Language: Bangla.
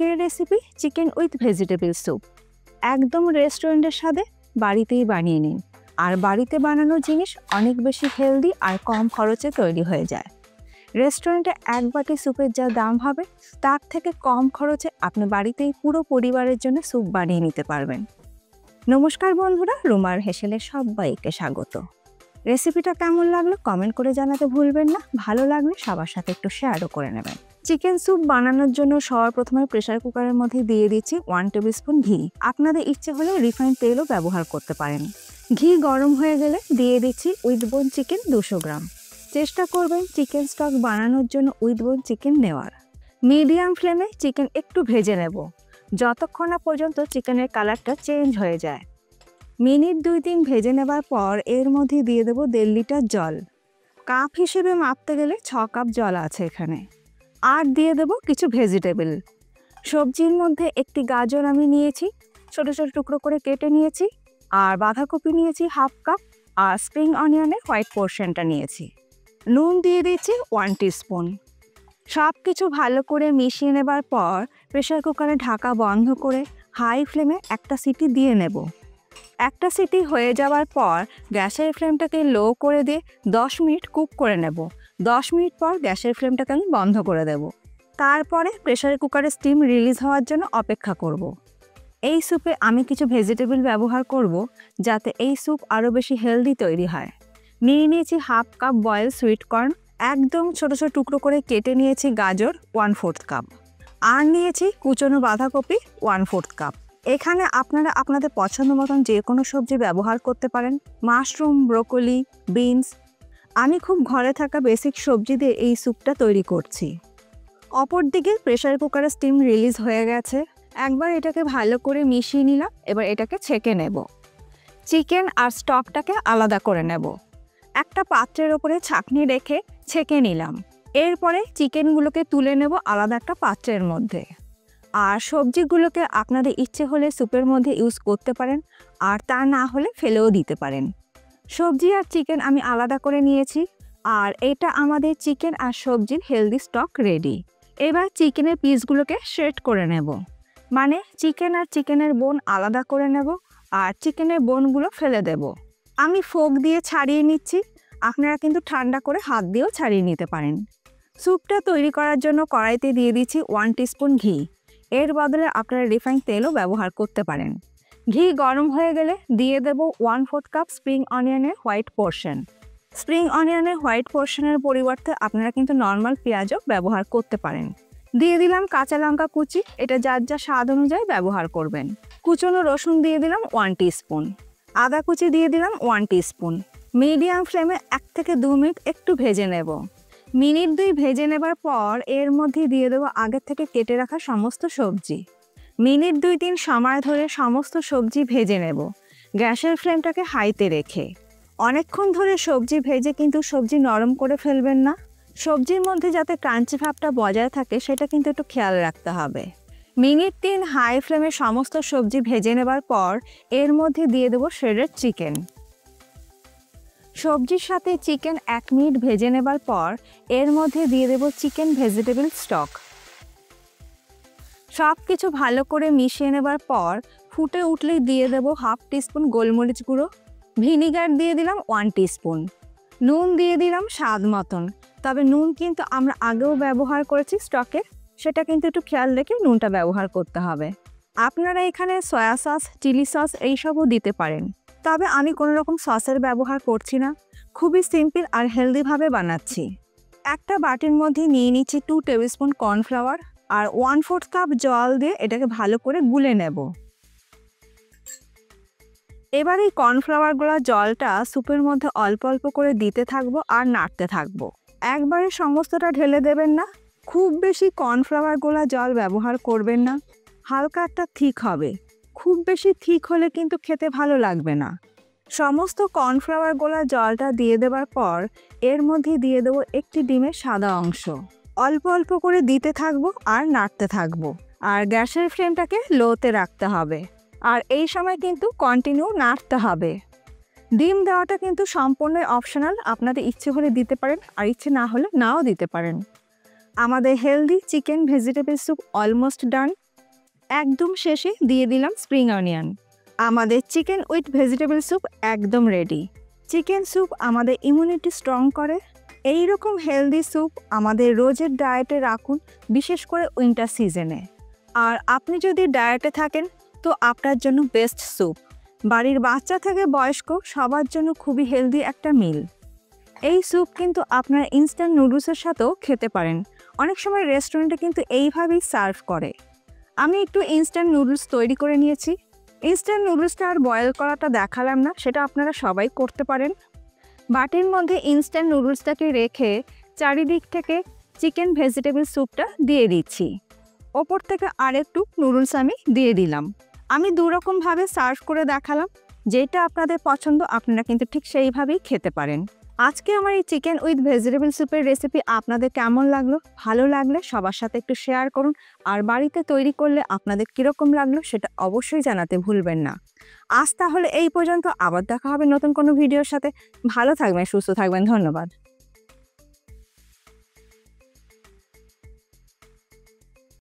আজকের recipe chicken with vegetable soup. একদম রেস্টুরেন্টের স্বাদে বাড়িতেই বানিয়ে নিন। আর বাড়িতে বানানো জিনিস অনেক বেশি হেলদি আর কম খরচে তৈরি হয়ে যায়। রেস্টুরেন্টে এক বাটি স্যুপের যা দাম হবে তার থেকে কম খরচে আপনি বাড়িতেই পুরো পরিবারের জন্য স্যুপ বানিয়ে নিতে পারবেন। নমস্কার বন্ধুরা, রুমার হেসেলে সবাইকে স্বাগত। রেসিপিটা কেমন লাগলো কমেন্ট করে জানাতে ভুলবেন না। ভালো লাগলে সবার সাথে একটু শেয়ারও করে নেবেন। চিকেন স্যুপ বানানোর জন্য সবার প্রথমে প্রেসার কুকারের মধ্যে দিয়ে দিচ্ছি 1 টেবিল স্পুন ঘি। আপনাদের ইচ্ছে হলে রিফাইন্ড তেলও ব্যবহার করতে পারেন। ঘি গরম হয়ে গেলে দিয়ে দিচ্ছি উইথ বোন চিকেন 200 গ্রাম। চেষ্টা করবেন চিকেন স্টক বানানোর জন্য উইথ বোন চিকেন নেওয়ার। মিডিয়াম ফ্লেমে চিকেন একটু ভেজে নেব, যতক্ষণ না পর্যন্ত চিকেনের কালারটা চেঞ্জ হয়ে যায়। মিনিট 2-3 ভেজে নেবার পর এর মধ্যে দিয়ে দেবো 1.5 লিটার জল। কাপ হিসেবে মাপতে গেলে 6 কাপ জল আছে এখানে। আর দিয়ে দেবো কিছু ভেজিটেবল। সবজির মধ্যে একটি গাজর আমি নিয়েছি, ছোট ছোট টুকরো করে কেটে নিয়েছি। আর বাঁধাকপি নিয়েছি 1/2 কাপ। আর স্প্রিং অনিয়নের হোয়াইট পোর্শনটা নিয়েছি। নুন দিয়ে দিচ্ছি 1 টিস্পুন। সব কিছু ভালো করে মিশিয়ে নেবার পর প্রেসার কুকারে ঢাকা বন্ধ করে হাই ফ্লেমে একটা সিটি দিয়ে নেব। একটা সিটি হয়ে যাওয়ার পর গ্যাসের ফ্লেমটাকে লো করে দিয়ে 10 মিনিট কুক করে নেব। 10 মিনিট পর গ্যাসের ফ্লেমটাকে আমি বন্ধ করে দেব। তারপরে প্রেসার কুকারে স্টিম রিলিজ হওয়ার জন্য অপেক্ষা করব। এই স্যুপে আমি কিছু ভেজিটেবল ব্যবহার করব যাতে এই স্যুপ আরও বেশি হেলদি তৈরি হয়। নিয়ে নিয়েছি 1/2 কাপ বয়েল সুইট কর্ন, একদম ছোট ছোট টুকরো করে কেটে নিয়েছি গাজর 1/4 কাপ। আর নিয়েছি কুচনো বাঁধাকপি 1/4 কাপ। এখানে আপনারা আপনাদের পছন্দ মতন যে কোনো সবজি ব্যবহার করতে পারেন, মাশরুম, ব্রোকলি, বিনস। আমি খুব ঘরে থাকা বেসিক সবজি দিয়ে এই স্যুপটা তৈরি করছি। অপরদিকে প্রেসার কুকারে স্টিম রিলিজ হয়ে গেছে। একবার এটাকে ভালো করে মিশিয়ে নিলাম। এবার এটাকে ছেঁকে নেব। চিকেন আর স্টকটাকে আলাদা করে নেব। একটা পাত্রের ওপরে ছাঁকনি রেখে ছেঁকে নিলাম। এরপরে চিকেনগুলোকে তুলে নেব আলাদা একটা পাত্রের মধ্যে। আর সবজিগুলোকে আপনাদের ইচ্ছে হলে স্যুপের মধ্যে ইউজ করতে পারেন, আর তা না হলে ফেলেও দিতে পারেন। সবজি আর চিকেন আমি আলাদা করে নিয়েছি। আর এটা আমাদের চিকেন আর সবজির হেলদি স্টক রেডি। এবার চিকেনের পিসগুলোকে শ্রেড করে নেব, মানে চিকেন আর চিকেনের বোন আলাদা করে নেব আর চিকেনের বোনগুলো ফেলে দেব। আমি ফোক দিয়ে ছাড়িয়ে নিচ্ছি। আপনারা কিন্তু ঠান্ডা করে হাত দিয়েও ছাড়িয়ে নিতে পারেন। স্যুপটা তৈরি করার জন্য কড়াইতে দিয়ে দিচ্ছি 1 টিস্পুন ঘি। এর বদলে আপনারা রিফাইন্ড তেলও ব্যবহার করতে পারেন। ঘি গরম হয়ে গেলে দিয়ে দেব 1/4 কাপ স্প্রিং অনিয়নের হোয়াইট পোর্শন। স্প্রিং অনিয়নের হোয়াইট পোর্শনের পরিবর্তে আপনারা কিন্তু নর্মাল পেঁয়াজও ব্যবহার করতে পারেন। দিয়ে দিলাম কাঁচা লঙ্কা কুচি, এটা যার যা স্বাদ অনুযায়ী ব্যবহার করবেন। কুচনো রসুন দিয়ে দিলাম 1 টিস্পুন। আদা কুচি দিয়ে দিলাম 1 টিস্পুন। মিডিয়াম ফ্লেমে 1 থেকে 2 মিনিট একটু ভেজে নেব। মিনিট 2 ভেজে নেবার পর এর মধ্যে দিয়ে দেবো আগে থেকে কেটে রাখা সমস্ত সবজি। মিনিট 2-3 সময় ধরে সমস্ত সবজি ভেজে নেব, গ্যাসের ফ্লেমটাকে হাইতে রেখে। অনেকক্ষণ ধরে সবজি ভেজে কিন্তু সবজি নরম করে ফেলবেন না। সবজির মধ্যে যাতে ক্রাঞ্চি ভাবটা বজায় থাকে সেটা কিন্তু একটু খেয়াল রাখতে হবে। মিনিট 3 হাই ফ্লেমে সমস্ত সবজি ভেজে নেবার পর এর মধ্যে দিয়ে দেবো শ্রেডেড চিকেন। সবজির সাথে চিকেন 1 মিনিট ভেজে নেবার পর এর মধ্যে দিয়ে দেবো চিকেন ভেজিটেবল স্টক। সব কিছু ভালো করে মিশিয়ে নেবার পর ফুটে উঠলে দিয়ে দেবো 1/2 টিস্পুন গোলমরিচ গুঁড়ো। ভিনিগার দিয়ে দিলাম 1 টিস্পুন। নুন দিয়ে দিলাম স্বাদ মতন। তবে নুন কিন্তু আমরা আগেও ব্যবহার করেছি স্টকে, সেটা কিন্তু একটু খেয়াল রেখে নুনটা ব্যবহার করতে হবে। আপনারা এখানে সয়া সস, চিলি সস এইসবও দিতে পারেন, তবে আমি কোনো রকম সসের ব্যবহার করছি না। খুবই সিম্পল আর হেলদিভাবে বানাচ্ছি। একটা বাটির মধ্যে নিয়ে নিচ্ছি 2 টেবিল স্পুন কর্নফ্লাওয়ার আর 1/4 কাপ জল দিয়ে এটাকে ভালো করে গুলে নেব। এবার এই কর্নফ্লাওয়ারগুলো জলটা স্যুপের মধ্যে অল্প অল্প করে দিতে থাকবো আর নাড়তে থাকবো। একবারে সমস্তটা ঢেলে দেবেন না। খুব বেশি কর্নফ্লাওয়ারগুলো জল ব্যবহার করবেন না। হালকা একটা থিক হবে। খুব বেশি থিক হলে কিন্তু খেতে ভালো লাগবে না। সমস্ত কর্নফ্লাওয়ারগুলো জলটা দিয়ে দেবার পর এর মধ্যে দিয়ে দেবো একটি ডিমের সাদা অংশ। অল্প অল্প করে দিতে থাকবো আর নাড়তে থাকবো। আর গ্যাসের ফ্লেমটাকে লোতে রাখতে হবে। আর এই সময় কিন্তু কন্টিনিউ নাড়তে হবে। ডিম দেওয়াটা কিন্তু সম্পূর্ণ অপশনাল, আপনাদের ইচ্ছে হলে দিতে পারেন আর ইচ্ছে না হলে নাও দিতে পারেন। আমাদের healthy chicken vegetable soup almost done. একদম শেষে দিয়ে দিলাম স্প্রিং অনিয়ন। আমাদের চিকেন উইথ ভেজিটেবল স্যুপ একদম রেডি। চিকেন স্যুপ আমাদের ইমিউনিটি স্ট্রং করে। এই রকম হেলদি স্যুপ আমাদের রোজের ডায়েটে রাখুন, বিশেষ করে উইন্টার সিজনে। আর আপনি যদি ডায়েটে থাকেন তো আপনার জন্য বেস্ট স্যুপ। বাড়ির বাচ্চা থেকে বয়স্ক সবার জন্য খুবই হেলদি একটা মিল। এই স্যুপ কিন্তু আপনার ইনস্ট্যান্ট নুডলসের সাথেও খেতে পারেন। অনেক সময় রেস্টুরেন্টে কিন্তু এইভাবেই সার্ভ করে। আমি একটু ইনস্ট্যান্ট নুডলস তৈরি করে নিয়েছি। ইনস্ট্যান্ট নুডলসটা আর বয়েল করাটা দেখালাম না, সেটা আপনারা সবাই করতে পারেন। বাটির মধ্যে ইনস্ট্যান্ট নুডলসটাকে রেখে চারিদিক থেকে চিকেন ভেজিটেবল স্যুপটা দিয়ে দিচ্ছি। ওপর থেকে আরেকটু নুডলস আমি দিয়ে দিলাম। আমি দুরকমভাবে সার্ভ করে দেখালাম। যেটা আপনাদের পছন্দ আপনারা কিন্তু ঠিক সেইভাবেই খেতে পারেন। আজকে আমার এই চিকেন উইথ ভেজিটেবল স্যুপের রেসিপি আপনাদের কেমন লাগলো? ভালো লাগলে সবার সাথে একটু শেয়ার করুন। আর বাড়িতে তৈরি করলে আপনাদের কীরকম লাগলো সেটা অবশ্যই জানাতে ভুলবেন না। আজ তাহলে এই পর্যন্ত, আবার দেখা হবে নতুন কোনো ভিডিওর সাথে। ভালো থাকবেন, সুস্থ থাকবেন। ধন্যবাদ।